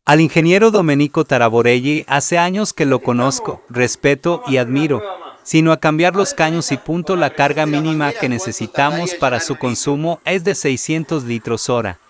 Al ingeniero Domenico Taraborelli hace años que lo conozco, respeto y admiro, sino a cambiar los caños y punto. La carga mínima que necesitamos para su consumo es de 600 litros hora.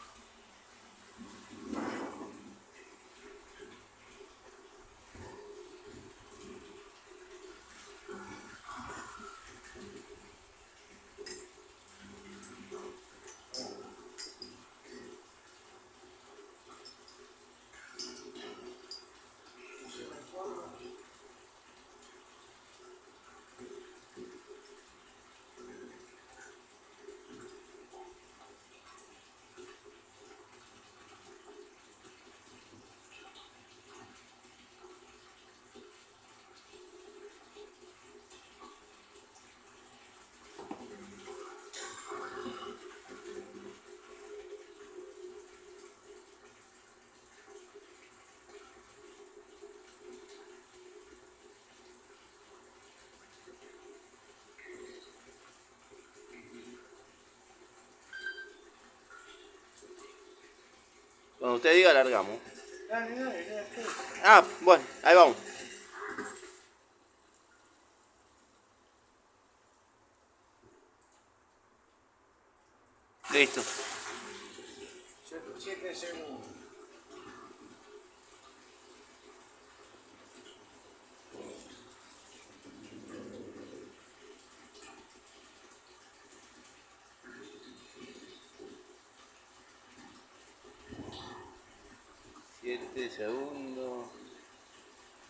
Cuando usted diga, largamos. Ah, bueno, ahí vamos. Listo. 7 segundos. Siete segundos.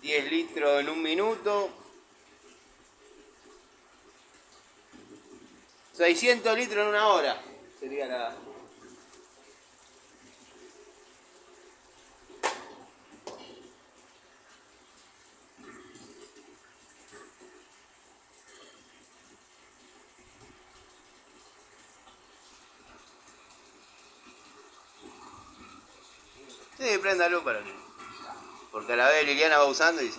10 litros en un minuto. 600 litros en una hora. Sería la... Sí, préndalo para que... Porque a la vez Liliana va usando y...